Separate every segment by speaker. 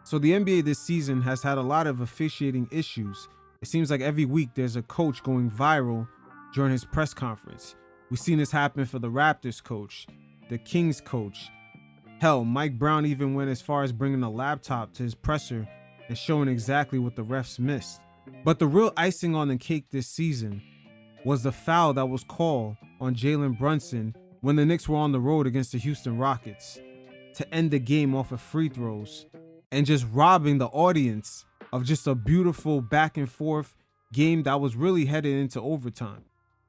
Speaker 1: So the NBA this season has had a lot of officiating issues. It seems like every week there's a coach going viral during his press conference. We've seen this happen for the Raptors coach, the Kings coach. Hell, Mike Brown even went as far as bringing a laptop to his presser and showing exactly what the refs missed. But the real icing on the cake this season was the foul that was called on Jalen Brunson when the Knicks were on the road against the Houston Rockets to end the game off of free throws and just robbing the audience of just a beautiful back and forth game that was really headed into overtime.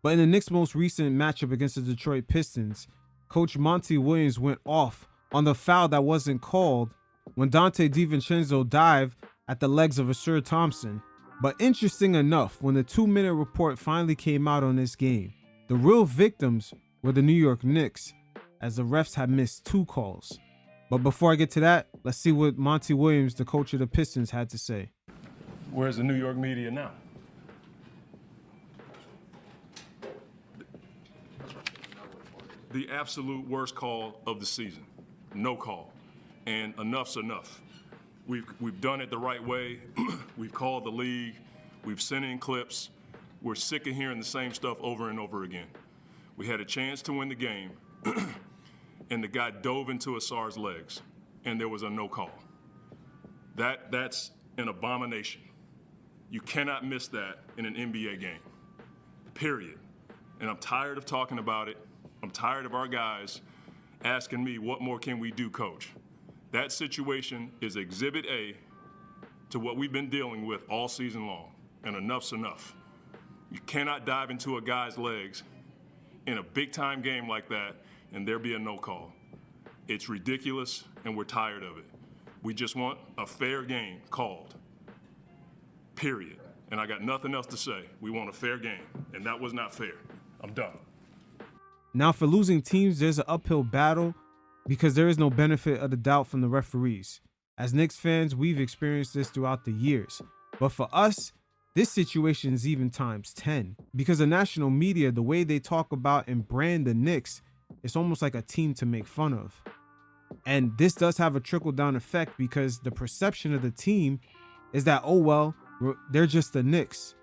Speaker 1: But in the Knicks' most recent matchup against the Detroit Pistons, Coach Monty Williams went off on the foul that wasn't called when Dante DiVincenzo dived at the legs of Asur Thompson. But interesting enough, when the 2-minute report finally came out on this game, the real victims were the New York Knicks, as the refs had missed 2 calls. But before I get to that, let's see what Monty Williams, the coach of the Pistons, had to say.
Speaker 2: Where's the New York media now? The absolute worst call of the season. No call. And enough's enough. We've done it the right way. We've called the league. We've sent in clips. We're sick of hearing the same stuff over and over again. We had a chance to win the game, and the guy dove into Asar's legs, and there was a no call. That's an abomination. You cannot miss that in an NBA game, period. And I'm tired of talking about it. I'm tired of our guys asking me, what more can we do, coach? That situation is exhibit A to what we've been dealing with all season long, and enough's enough. You cannot dive into a guy's legs in a big-time game like that and there be a no call. It's ridiculous, and we're tired of it. We just want a fair game called, period. And I got nothing else to say. We want a fair game, and that was not fair. I'm done.
Speaker 1: Now, for losing teams, there's an uphill battle because there is no benefit of the doubt from the referees. As Knicks fans, we've experienced this throughout the years. But for us, this situation is even times 10 because the national media, the way they talk about and brand the Knicks, it's almost like a team to make fun of. And this does have a trickle-down effect because the perception of the team is that, oh, well, they're just the Knicks.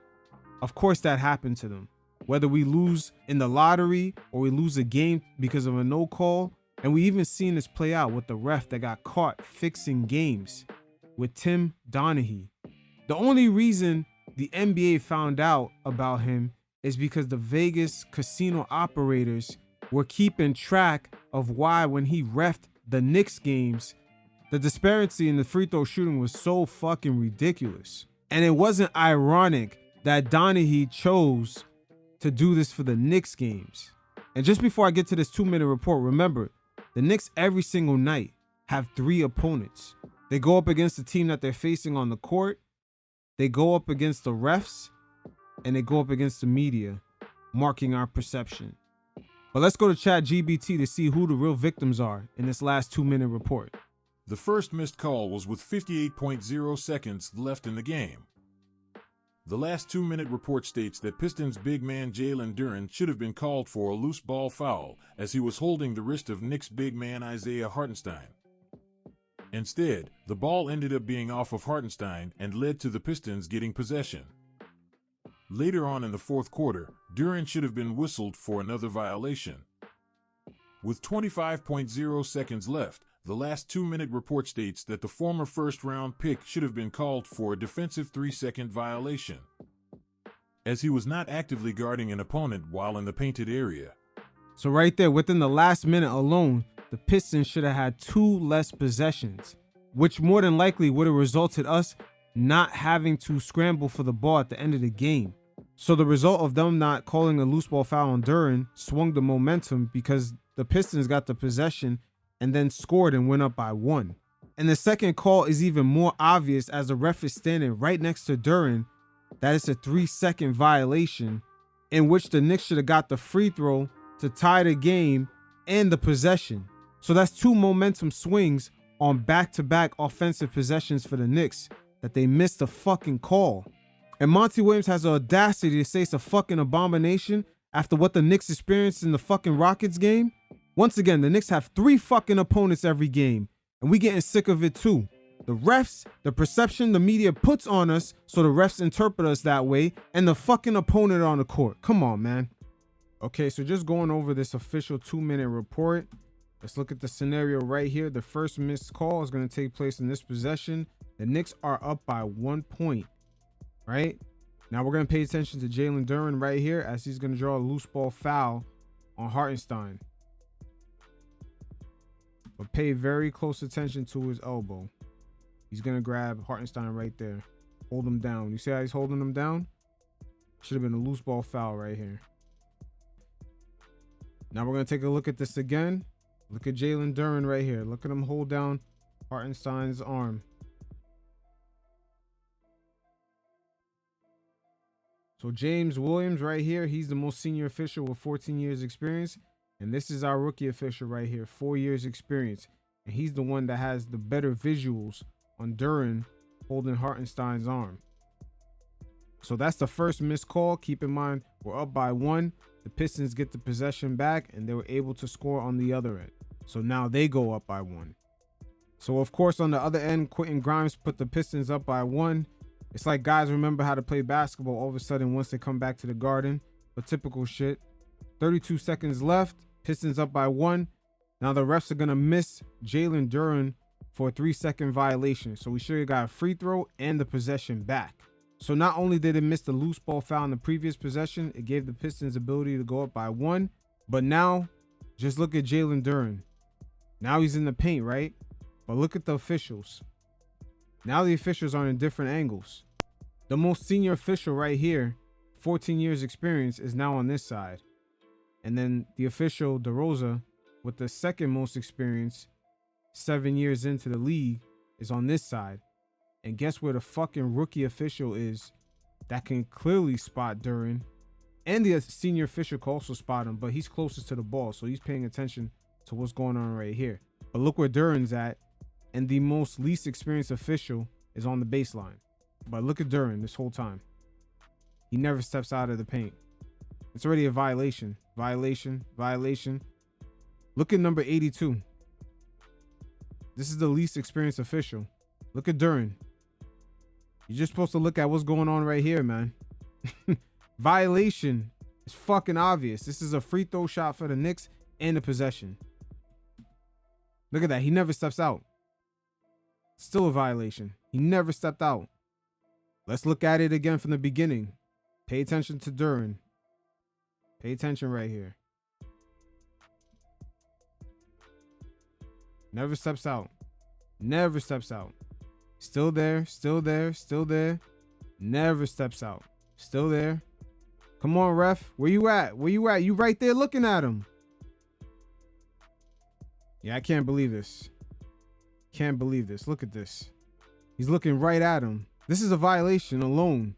Speaker 1: Of course that happened to them. Whether we lose in the lottery or we lose a game because of a no call, and we even seen this play out with the ref that got caught fixing games with Tim Donaghy. The only reason the NBA found out about him is because the Vegas casino operators were keeping track of why when he reffed the Knicks games, the disparity in the free throw shooting was so fucking ridiculous. And it wasn't ironic that Donaghy chose to do this for the Knicks games. And just before I get to this 2-minute report, remember, the Knicks every single night have 3 opponents. They go up against the team that they're facing on the court, they go up against the refs, and they go up against the media, marking our perception. But let's go to ChatGPT to see who the real victims are in this last 2-minute report.
Speaker 3: The first missed call was with 58.0 seconds left in the game. The last 2-minute report states that Pistons big man Jalen Duren should have been called for a loose ball foul as he was holding the wrist of Knicks big man Isaiah Hartenstein. Instead, the ball ended up being off of Hartenstein and led to the Pistons getting possession. Later on in the fourth quarter, Duren should have been whistled for another violation. With 25.0 seconds left, the last 2-minute report states that the former first-round pick should have been called for a defensive 3-second violation, as he was not actively guarding an opponent while in the painted area.
Speaker 1: So right there, within the last minute alone, the Pistons should have had 2 less possessions, which more than likely would have resulted us not having to scramble for the ball at the end of the game. So the result of them not calling a loose ball foul on Duren swung the momentum because the Pistons got the possession and then scored and went up by 1. And the second call is even more obvious as the ref is standing right next to Duren that it's a 3-second violation in which the Knicks should have got the free throw to tie the game and the possession. So that's 2 momentum swings on back-to-back offensive possessions for the Knicks that they missed the fucking call. And Monty Williams has the audacity to say it's a fucking abomination after what the Knicks experienced in the fucking Rockets game. Once again, the Knicks have 3 fucking opponents every game, and we getting sick of it too. The refs, the perception the media puts on us, so the refs interpret us that way, and the fucking opponent on the court. Come on, man. Okay, so just going over this official 2-minute report. Let's look at the scenario right here. The first missed call is going to take place in this possession. The Knicks are up by 1 point, right? Now we're going to pay attention to Jalen Duren right here as he's going to draw a loose ball foul on Hartenstein. But pay very close attention to his elbow. He's going to grab Hartenstein right there. Hold him down. You see how he's holding him down? Should have been a loose ball foul right here. Now we're going to take a look at this again. Look at Jalen Duren right here. Look at him hold down Hartenstein's arm. So James Williams right here, he's the most senior official with 14 years experience. And this is our rookie official right here, 4 years experience. And he's the one that has the better visuals on Duren holding Hartenstein's arm. So that's the first missed call. Keep in mind, we're up by 1. The Pistons get the possession back, and they were able to score on the other end. So now they go up by 1. So, of course, on the other end, Quentin Grimes put the Pistons up by 1. It's like guys remember how to play basketball all of a sudden once they come back to the Garden. But typical shit. 32 seconds left. Pistons up by 1. Now the refs are going to miss Jalen Duren for a 3-second violation. So we sure you got a free throw and the possession back. So not only did it miss the loose ball foul in the previous possession, it gave the Pistons ability to go up by 1. But now, just look at Jalen Duren. Now he's in the paint, right? But look at the officials. Now the officials are in different angles. The most senior official right here, 14 years experience, is now on this side. And then the official, DeRosa, with the second most experience, 7 years into the league, is on this side. And guess where the fucking rookie official is that can clearly spot Duren? And the senior official can also spot him, but he's closest to the ball, so he's paying attention to what's going on right here. But look where Duren's at, and the most least experienced official is on the baseline. But look at Duren this whole time. He never steps out of the paint. It's already a violation. Violation. Look at number 82. This is the least experienced official. Look at Duren. You're just supposed to look at what's going on right here, man. Violation is fucking obvious. This is a free throw shot for the Knicks and the possession. Look at that. He never steps out. Still a violation. He never stepped out. Let's look at it again from the beginning. Pay attention to Duren. Pay attention right here. Never steps out. Never steps out. Still there. Never steps out. Still there. Come on, ref. Where you at? You right there looking at him. Yeah, I can't believe this. Look at this. He's looking right at him. This is a violation alone.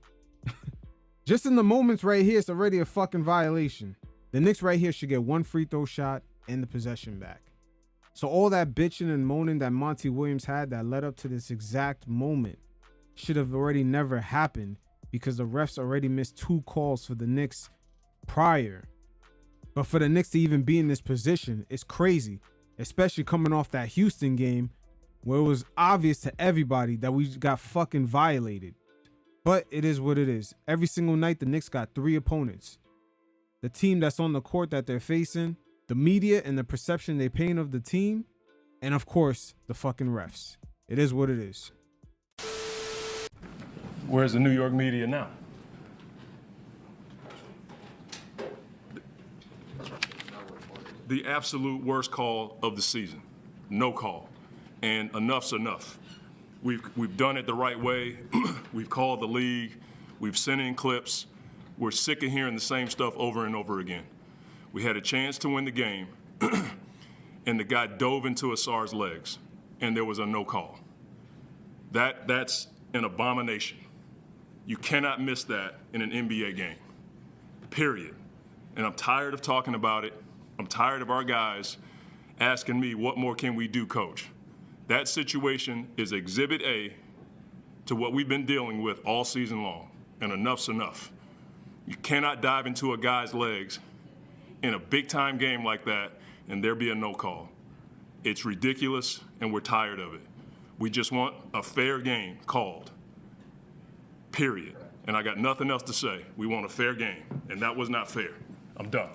Speaker 1: Just in the moments right here, it's already a fucking violation. The Knicks right here should get 1 free throw shot and the possession back. So all that bitching and moaning that Monty Williams had that led up to this exact moment should have already never happened because the refs already missed 2 calls for the Knicks prior. But for the Knicks to even be in this position is crazy, especially coming off that Houston game where it was obvious to everybody that we got fucking violated. But it is what it is. Every single night, the Knicks got 3 opponents. The team that's on the court that they're facing, the media and the perception they paint of the team, and of course, the fucking refs. It is what it is.
Speaker 2: Where's the New York media now? The absolute worst call of the season. No call. And enough's enough. We've done it the right way. We've called the league. We've sent in clips. We're sick of hearing the same stuff over and over again. We had a chance to win the game, and the guy dove into Asar's legs, and there was a no call. That's an abomination. You cannot miss that in an NBA game, period. And I'm tired of talking about it. I'm tired of our guys asking me, what more can we do, coach? That situation is exhibit A to what we've been dealing with all season long, and enough's enough. You cannot dive into a guy's legs in a big-time game like that and there be a no call. It's ridiculous, and we're tired of it. We just want a fair game called. Period. And I got nothing else to say. We want a fair game, and that was not fair. I'm done.